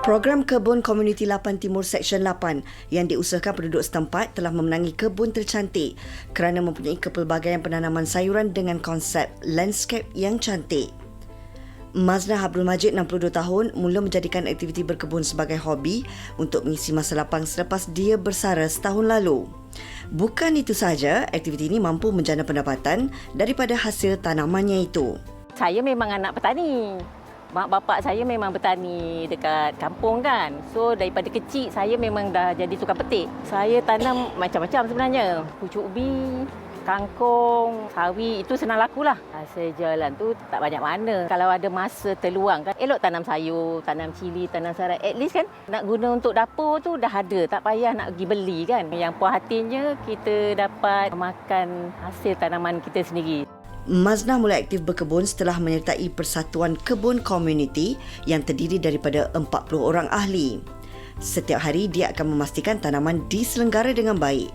Program Kebun Komuniti 8 Timur Seksyen 8 yang diusahakan penduduk setempat telah memenangi kebun tercantik kerana mempunyai kepelbagaian penanaman sayuran dengan konsep landscape yang cantik. Maznah Abdul Majid, 62 tahun, mula menjadikan aktiviti berkebun sebagai hobi untuk mengisi masa lapang selepas dia bersara setahun lalu. Bukan itu sahaja, aktiviti ini mampu menjana pendapatan daripada hasil tanamannya itu. Saya memang anak petani. Mak bapak saya memang bertani dekat kampung kan. So daripada kecil saya memang dah jadi tukang petik. Saya tanam macam-macam sebenarnya. Pucuk ubi, kangkung, sawi, itu senang lakulah. Hasil jalan tu tak banyak mana. Kalau ada masa terluang kan, elok tanam sayur, tanam cili, tanam serai. At least kan nak guna untuk dapur tu dah ada. Tak payah nak pergi beli kan. Yang puas hatinya kita dapat makan hasil tanaman kita sendiri. Maznah mula aktif berkebun setelah menyertai Persatuan Kebun Komuniti yang terdiri daripada 40 orang ahli. Setiap hari dia akan memastikan tanaman diselenggara dengan baik.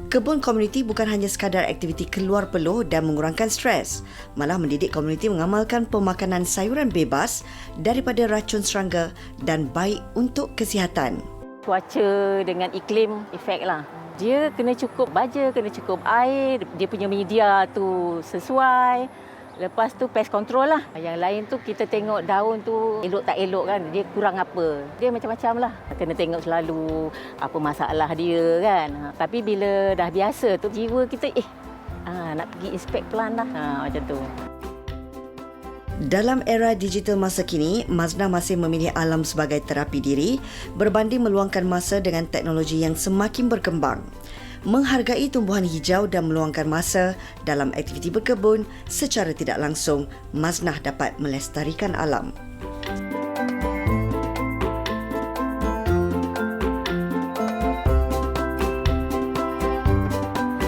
Kebun komuniti bukan hanya sekadar aktiviti keluar peluh dan mengurangkan stres, malah mendidik komuniti mengamalkan pemakanan sayuran bebas daripada racun serangga dan baik untuk kesihatan. Cuaca dengan iklim efek lah. Dia kena cukup baja, kena cukup air, dia punya media tu sesuai. Lepas tu pest control lah. Yang lain tu kita tengok daun tu elok tak elok kan, dia kurang apa. Dia macam-macam lah. Kena tengok selalu apa masalah dia kan. Tapi bila dah biasa tu jiwa kita nak pergi inspect pelan lah. Macam tu. Dalam era digital masa kini, Maznah masih memilih alam sebagai terapi diri berbanding meluangkan masa dengan teknologi yang semakin berkembang. Menghargai tumbuhan hijau dan meluangkan masa dalam aktiviti berkebun secara tidak langsung, Maznah dapat melestarikan alam.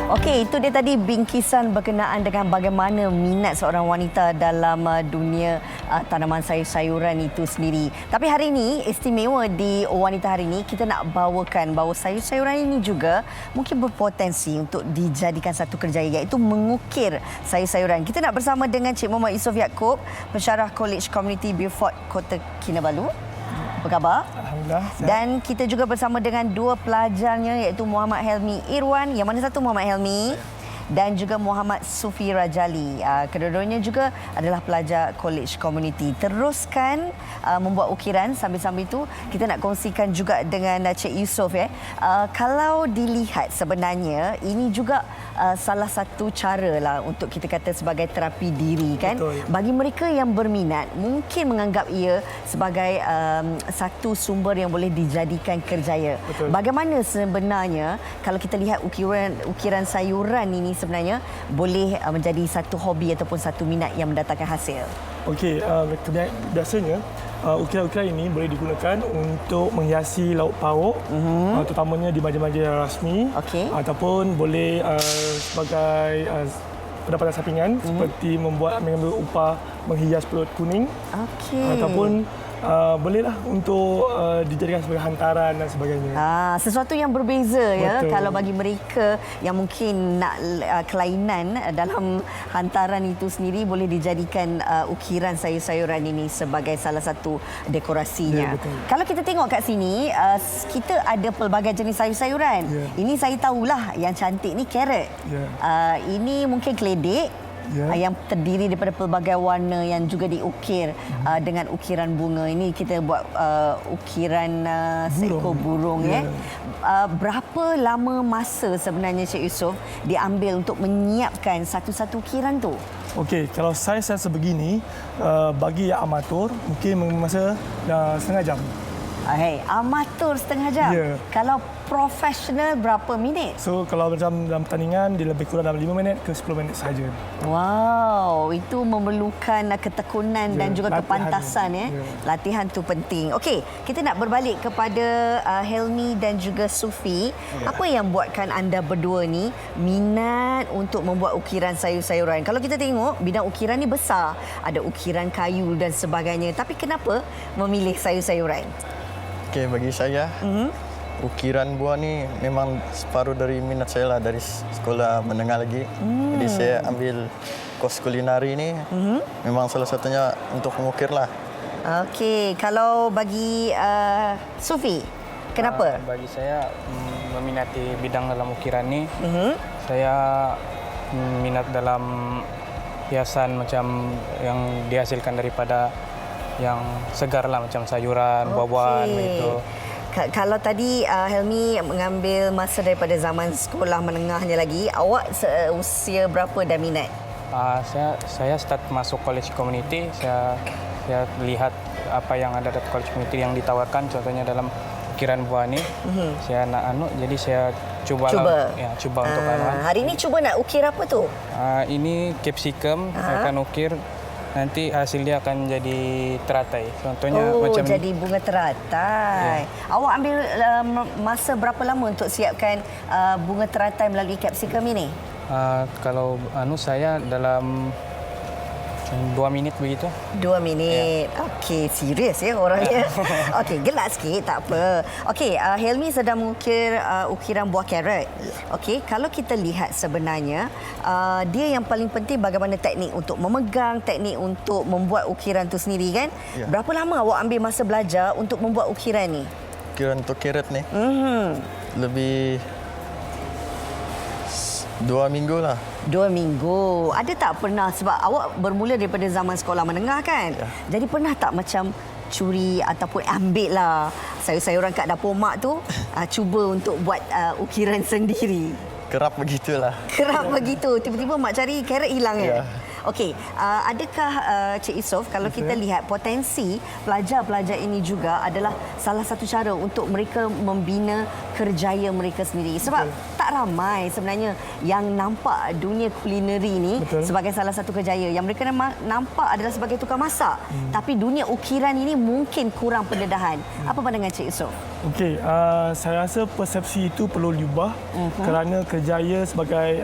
Okey, itu dia tadi bingkisan berkenaan dengan bagaimana minat seorang wanita dalam dunia tanaman sayur-sayuran itu sendiri. Tapi hari ini, istimewa di Wanita Hari ini, kita nak bawakan bahawa sayur-sayuran ini juga mungkin berpotensi untuk dijadikan satu kerjaya, iaitu mengukir sayur-sayuran. Kita nak bersama dengan Cik Muhammad Yusof Yaakob, pensyarah College Community Beaufort, Kota Kinabalu. Apa khabar? Alhamdulillah. Dan kita juga bersama dengan dua pelajarnya, iaitu Muhammad Helmi Irwan. Yang mana satu Muhammad Helmi? Dan juga Muhammad Sufi Rajali. Kedua-duanya juga adalah pelajar College Community. Teruskan membuat ukiran. Sambil-sambil itu kita nak kongsikan juga dengan Cik Yusof. Kalau dilihat sebenarnya ini juga salah satu cara lah untuk kita kata sebagai terapi diri kan. Betul. Bagi mereka yang berminat mungkin menganggap ia sebagai satu sumber yang boleh dijadikan kerjaya. Betul. Bagaimana sebenarnya kalau kita lihat ukiran sayuran ini sebenarnya boleh menjadi satu hobi ataupun satu minat yang mendatangkan hasil? Okey, biasanya ukiran-ukiran ini boleh digunakan untuk menghiasi lauk pauk, terutamanya di majlis-majlis rasmi, ataupun boleh sebagai pendapatan sampingan seperti mengambil upah menghias perut kuning, ataupun bolehlah untuk dijadikan sebagai hantaran dan sebagainya. Sesuatu yang berbeza. Betul. Ya. Kalau bagi mereka yang mungkin nak kelainan dalam hantaran itu sendiri, boleh dijadikan ukiran sayur-sayuran ini sebagai salah satu dekorasinya. Ya, kalau kita tengok kat sini, kita ada pelbagai jenis sayur-sayuran. Ya. Ini saya tahulah yang cantik ni carrot. Ya. Ini mungkin keledek. Yang terdiri daripada pelbagai warna yang juga diukir dengan ukiran bunga. Ini kita buat ukiran seekor burung. Berapa lama masa sebenarnya Cik Yusof diambil untuk menyiapkan satu-satu ukiran tu? Okey, kalau saya sebegini, bagi yang amatur mungkin masa setengah jam. Amatur setengah jam. Kalau profesional berapa minit? So kalau macam dalam pertandingan dia lebih kurang dalam 5 minit ke 10 minit saja. Wow, itu memerlukan ketekunan dan juga kepantasan. Latihan tu penting. Okey, kita nak berbalik kepada Helmi dan juga Sufi. Apa yang buatkan anda berdua ni minat untuk membuat ukiran sayur-sayuran? Kalau kita tengok bidang ukiran ni besar, ada ukiran kayu dan sebagainya. Tapi kenapa memilih sayur-sayuran? Okey, bagi saya, ukiran buah ni memang separuh dari minat saya lah dari sekolah menengah lagi. Jadi saya ambil kos kulinari ni, memang salah satunya untuk mengukir lah. Okey, kalau bagi Sufi, kenapa? Bagi saya meminati bidang dalam ukiran ni, saya minat dalam hiasan macam yang dihasilkan daripada yang segar lah, macam sayuran, buah-buahan begitu. Kalau tadi Helmi mengambil masa daripada zaman sekolah menengahnya lagi, awak usia berapa dah minat? Saya start masuk college community, saya lihat apa yang ada di college community yang ditawarkan, contohnya dalam ukiran buah ni, saya nak jadi saya cuba untuk hari ini cuba nak ukir apa tu? Ini capsicum, saya akan ukir. Nanti hasilnya akan jadi teratai. Contohnya macam jadi bunga teratai. Awak ambil masa berapa lama untuk siapkan bunga teratai melalui capsicum ini? Kalau saya dalam 2 minit begitu. 2 minit. Okey, serius ya orangnya. Okey, gelak sikit tak apa. Okey, Helmi sedang mengukir ukiran buah karot. Okey, kalau kita lihat sebenarnya dia yang paling penting bagaimana teknik untuk memegang, teknik untuk membuat ukiran tu sendiri kan? Ya. Berapa lama awak ambil masa belajar untuk membuat ukiran ni? Ukiran untuk karot ni lebih 2 minggu lah. 2 minggu. Ada tak pernah, sebab awak bermula daripada zaman sekolah menengah kan? Ya. Jadi pernah tak macam curi ataupun ambil lah sayur-sayuran kat dapur mak tu, cuba untuk buat ukiran sendiri? Kerap begitulah. Kerap begitu. Tiba-tiba mak cari carrot hilang ya? Ya. Okey, adakah Cik Yusof, kalau kita lihat potensi pelajar-pelajar ini juga adalah salah satu cara untuk mereka membina kerjaya mereka sendiri. Sebab tak ramai sebenarnya yang nampak dunia kulineri ni sebagai salah satu kerjaya. Yang mereka nampak adalah sebagai tukang masak. Tapi dunia ukiran ini mungkin kurang pendedahan. Apa pandangan Cik Yusof? Okey, saya rasa persepsi itu perlu diubah kerana kerjaya sebagai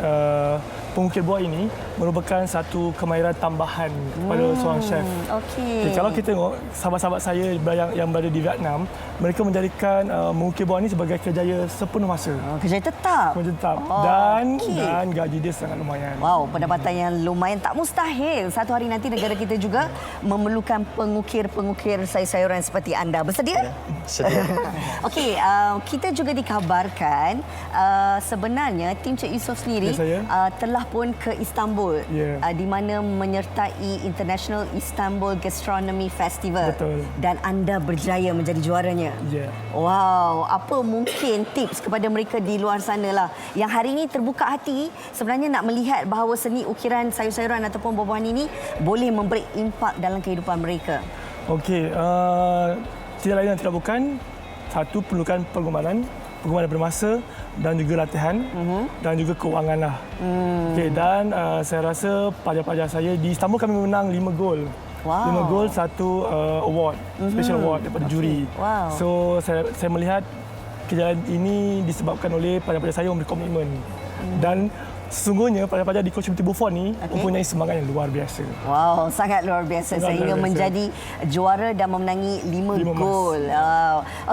pengukir buah ini merupakan satu kemahiran tambahan kepada seorang chef. Okey. Kalau kita tengok sahabat-sahabat saya yang berada di Vietnam, mereka menjadikan mengukir buah ini sebagai kerjaya sepenuh masa. Kerjaya tetap. Kerjaya tetap. Dan gaji dia sangat lumayan. Wow, pendapatan yang lumayan, tak mustahil. Satu hari nanti negara kita juga memerlukan pengukir-pengukir sayur-sayuran seperti anda. Bersedia? Sedia. Okey, kita juga dikabarkan sebenarnya tim Cik Yusof sendiri telah pun ke Istanbul di mana menyertai International Istanbul Gastronomy Festival. Betul. Dan anda berjaya menjadi juaranya. Ya. Wow, apa mungkin tips kepada mereka di luar sana lah yang hari ini terbuka hati sebenarnya nak melihat bahawa seni ukiran sayur-sayuran ataupun buah-buahan ini boleh memberi impak dalam kehidupan mereka? Okey, tidak lain dan tidak bukan, satu, perlukan pengorbanan daripada masa dan juga latihan dan juga keuangan lah. Okay, dan saya rasa pelajar-pelajar saya di Istanbul kami menang 5 gol. Wow. 5 gol, 1 award, special award daripada juri. Wow. So saya melihat kejayaan ini disebabkan oleh pelajar-pelajar saya memberi komitmen. Dan sesungguhnya pelajar-pelajar di Coach Buffon ni mempunyai semangat yang luar biasa. Wow, sangat luar biasa sehingga menjadi juara dan memenangi 5 gol.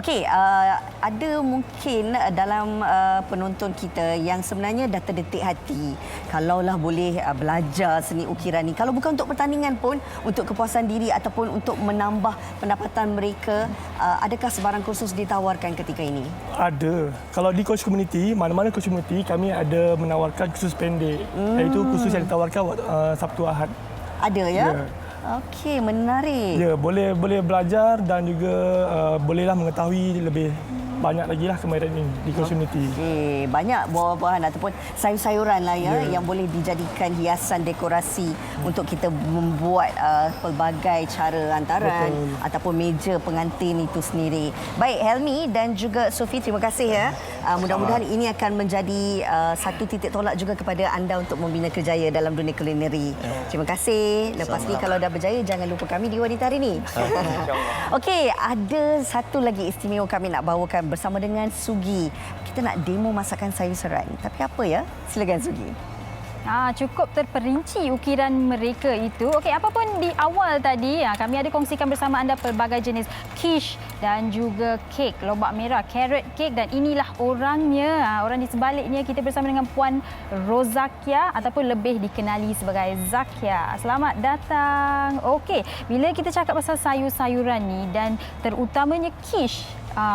Okey, ada mungkin dalam penonton kita yang sebenarnya dah terdetik hati kalaulah boleh belajar seni ukiran ni. Kalau bukan untuk pertandingan pun, untuk kepuasan diri ataupun untuk menambah pendapatan mereka, adakah sebarang kursus ditawarkan ketika ini? Ada. Kalau di Coach Community, mana-mana Coach Community, kami ada menawarkan kursus pendek, iaitu kursus yang ditawarkan Sabtu Ahad. Ada ya? Okey, menarik. Ya, boleh belajar dan juga bolehlah mengetahui lebih banyak lagi lah kemahiran ini di community. Okey, banyak buah-buahan ataupun sayur-sayuran lah yang boleh dijadikan hiasan dekorasi untuk kita membuat pelbagai cara hantaran ataupun meja pengantin itu sendiri. Baik, Helmi dan juga Sufi, terima kasih ya. Mudah-mudahan ini akan menjadi satu titik tolak juga kepada anda untuk membina kerjaya dalam dunia kulineri. Terima kasih. Lepas ni kalau dah berjaya, jangan lupa kami di Wanita Hari Ini. Okey, ada satu lagi istimewa kami nak bawakan bersama dengan Sugi. Kita nak demo masakan sayur serai. Tapi apa ya? Silakan Sugi. Cukup terperinci ukiran mereka itu. Okey, apapun di awal tadi, kami ada kongsikan bersama anda pelbagai jenis quiche dan juga kek lobak merah, carrot cake, dan inilah orangnya. Orang di sebaliknya, kita bersama dengan Puan Rozakia ataupun lebih dikenali sebagai Zakia. Selamat datang. Okey, bila kita cakap pasal sayur-sayuran ni dan terutamanya quiche,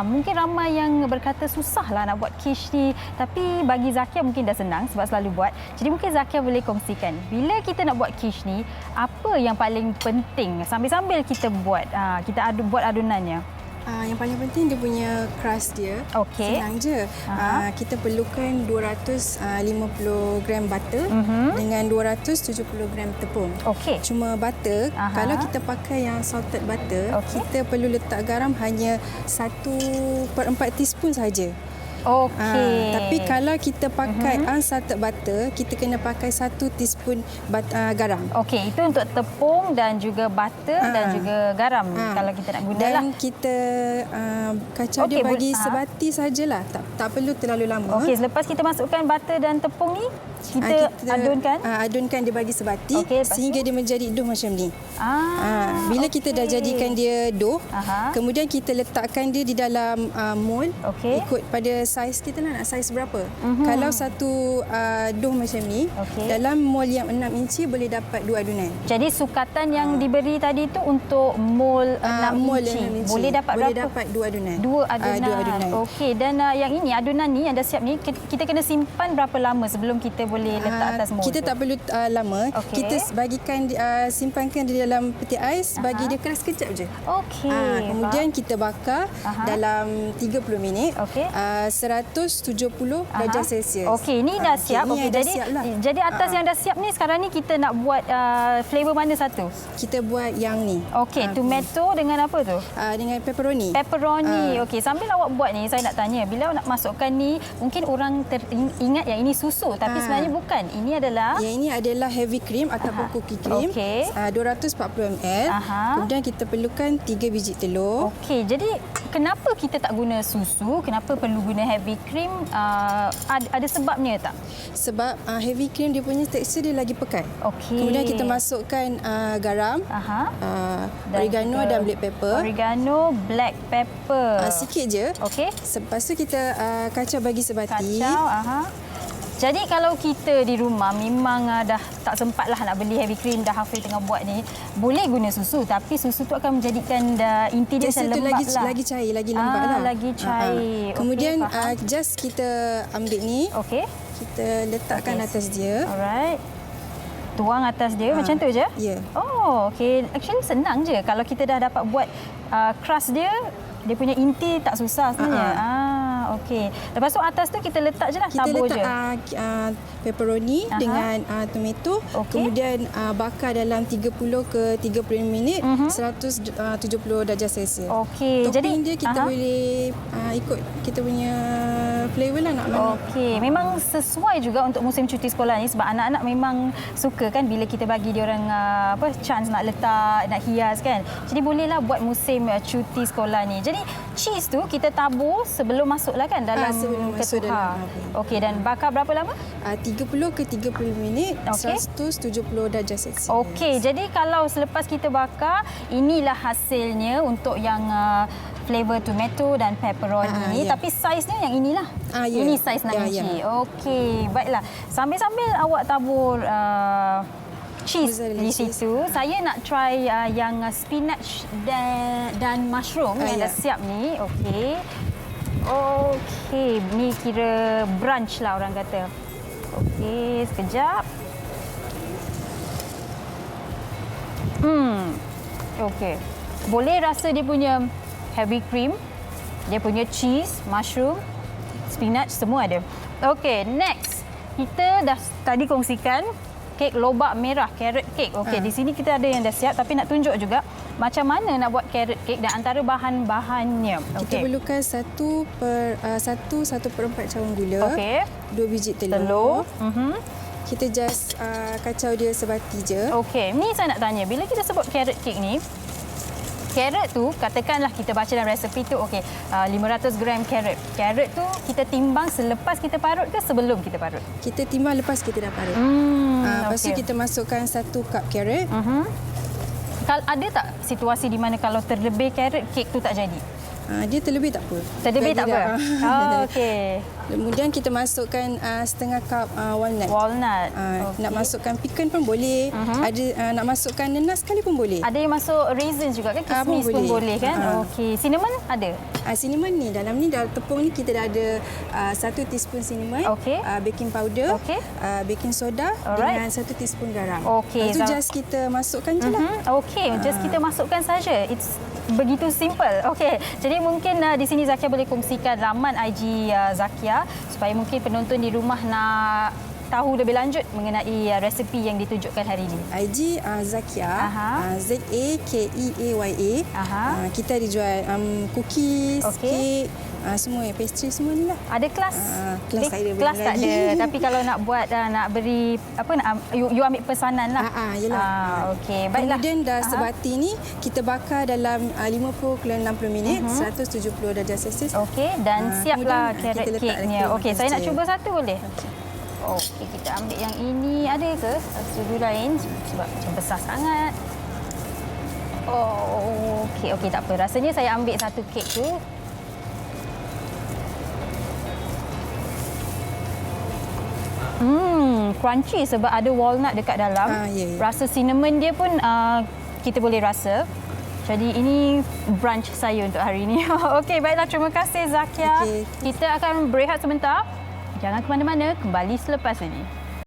mungkin ramai yang berkata susahlah nak buat quiche ni, tapi bagi Zakia mungkin dah senang sebab selalu buat. Jadi mungkin Zakia boleh kongsikan, bila kita nak buat quiche ni, apa yang paling penting sambil-sambil kita buat, buat adunannya? Yang paling penting dia punya crust dia. Okey. Senang je. Kita perlukan 250 gram butter dengan 270 gram tepung. Okey. Cuma butter, kalau kita pakai yang salted butter, kita perlu letak garam hanya 1/4 teaspoon saja. Okey. Tapi kalau kita pakai unsalted butter, kita kena pakai 1 teaspoon garam. Okey, itu untuk tepung dan juga butter dan juga garam kalau kita nak guna lah. Dan kita kacau dia bagi sebati sajalah. Tak perlu terlalu lama. Okey, selepas kita masukkan butter dan tepung ni, kita adunkan. Adunkan dia bagi sebati sehingga dia menjadi dough macam ni. Bila kita dah jadikan dia dough, kemudian kita letakkan dia di dalam mold. Ikut pada saiz kita lah, nak saiz berapa. Kalau satu dough macam ni, dalam mold yang 6 inci boleh dapat 2 adunan. Jadi sukatan yang diberi tadi tu untuk mold 6 inci. Boleh dapat berapa? Boleh dapat 2 adunan. 2 adunan. Okey, dan yang ini, adunan ni yang dah siap ni, kita kena simpan berapa lama sebelum kita boleh letak atas mold? Kita tak perlu lama. Kita bagikan simpankan di dalam peti ais, bagi dia keras kejap je. Okey. Kemudian kita bakar dalam 30 minit. 170 darjah Celsius. Okey, ni dah siap. Okey, jadi atas yang dah siap ni, sekarang ni kita nak buat flavor mana satu? Kita buat yang ni. Okey, tomato dengan apa tu? Dengan pepperoni. Pepperoni. Okey, sambil awak buat ni, saya nak tanya, bila awak nak masukkan ni, mungkin orang ingat yang ini susu, tapi sebenarnya bukan. Yang ini adalah heavy cream ataupun cookie cream. 240 ml. Kemudian kita perlukan 3 biji telur. Okey, jadi kenapa kita tak guna susu? Kenapa perlu guna heavy cream? Ada sebabnya tak? Sebab heavy cream dia punya tekstur dia lagi pekat. Okey. Kemudian kita masukkan garam, oregano dan black pepper. Oregano, black pepper. Sikit je. Okey. Lepas tu kita kacau bagi sebati. Jadi kalau kita di rumah memang dah tak sempatlah nak beli heavy cream, dah halfway tengah buat ni, boleh guna susu, tapi susu tu akan menjadikan inti dia lembab lah. Lagi cair, lagi lembab lah. Lagi cair. Kemudian just kita ambil ni. Kita letakkan atas dia. Alright. Tuang atas dia macam tu je? Ya. Oh, okey. Actually senang je. Kalau kita dah dapat buat crust dia punya inti tak susah sebenarnya. Okey. Lepas tu atas tu kita letak je lah, tabur je. Kita letak pepperoni dengan tomato. Kemudian bakar dalam 30 ke 30 minit, 170 darjah Celsius. Okey. Topping dia kita boleh ikut kita punya flavor lah nak mana. Okey. Memang sesuai juga untuk musim cuti sekolah ni, sebab anak-anak memang suka kan bila kita bagi dia orang chance nak letak, nak hias kan. Jadi bolehlah buat musim cuti sekolah ni. Jadi cheese tu kita tabur sebelum masuklah kan dalam ketuhar. Okey, dan bakar berapa lama? 30 ke 30 minit, 170 darjah Celsius. Okey, jadi kalau selepas kita bakar, inilah hasilnya untuk yang flavor tomato dan pepperoni ni. Tapi saiznya yang inilah. Ini saiz 6 inci. Okey, baiklah. Sambil-sambil awak tabur cheese di situ, saya nak try yang spinach dan mushroom yang dah siap ni. Okey. Okey, ni kira brunch lah orang kata. Okey, sekejap. Okey. Boleh rasa dia punya heavy cream, dia punya cheese, mushroom, spinach, semua ada. Okey, next. Kita dah tadi kongsikan kek lobak merah, carrot cake. Okey, di sini kita ada yang dah siap, tapi nak tunjuk juga macam mana nak buat carrot cake dan antara bahan-bahannya. Kita perlukan 1/4 cawan gula. 2 biji telur. Kita just kacau dia sebati je. Okey, ni saya nak tanya, bila kita sebut carrot cake ni, carrot tu, katakanlah kita baca dalam resepi tu, okey, 500 gram carrot. Carrot tu kita timbang selepas kita parut ke sebelum kita parut? Kita timbang lepas kita dah parut. Lepas tu kita masukkan 1 cup carrot. Ada tak situasi di mana kalau terlebih carrot, kek tu tak jadi? Dia terlebih tak apa. Terlebih tak apa? Okey. Kemudian kita masukkan setengah cup walnut. Walnut. Nak masukkan pecan pun boleh. Ada nak masukkan nenas sekali pun boleh. Ada yang masuk raisin juga kan? Kismis pun boleh kan? Okey. Cinnamon ada? Cinnamon ni, dalam tepung ni kita dah ada 1 teaspoon cinnamon, baking powder, baking soda dengan 1 teaspoon garam. Okey. Itu just kita masukkan je lah. Okey, just kita masukkan saja. It's begitu simple. Okey. Jadi mungkin di sini Zakia boleh kongsikan laman IG Zakia supaya mungkin penonton di rumah nak tahu lebih lanjut mengenai resepi yang ditunjukkan hari ini. IG Zakia, Zakeaya. Kita ada jual cookies, kek, semua pastry semua ni lah. Ada kelas? Kelas tak ada. Kelas tak ada. Tapi kalau nak buat nak beri you ambil pesanan lah. Yalah. Okey, baiklah. Kemudian dah sebati ni kita bakar dalam 50 ke 60 minit, 170 darjah Celsius. Okey, dan siaplah carrot cake-nya. Okey, saya nak cuba satu boleh? Okey, kita ambil yang ini. Ada ke sudut lain? Sebab macam besar sangat. Okey, tak apa. Rasanya saya ambil satu kek tu. Crunchy sebab ada walnut dekat dalam. Rasa cinnamon dia pun kita boleh rasa. Jadi ini brunch saya untuk hari ini. Okey, baiklah. Terima kasih Zakia. Kita akan berehat sebentar. Jangan ke mana-mana, kembali selepas ini.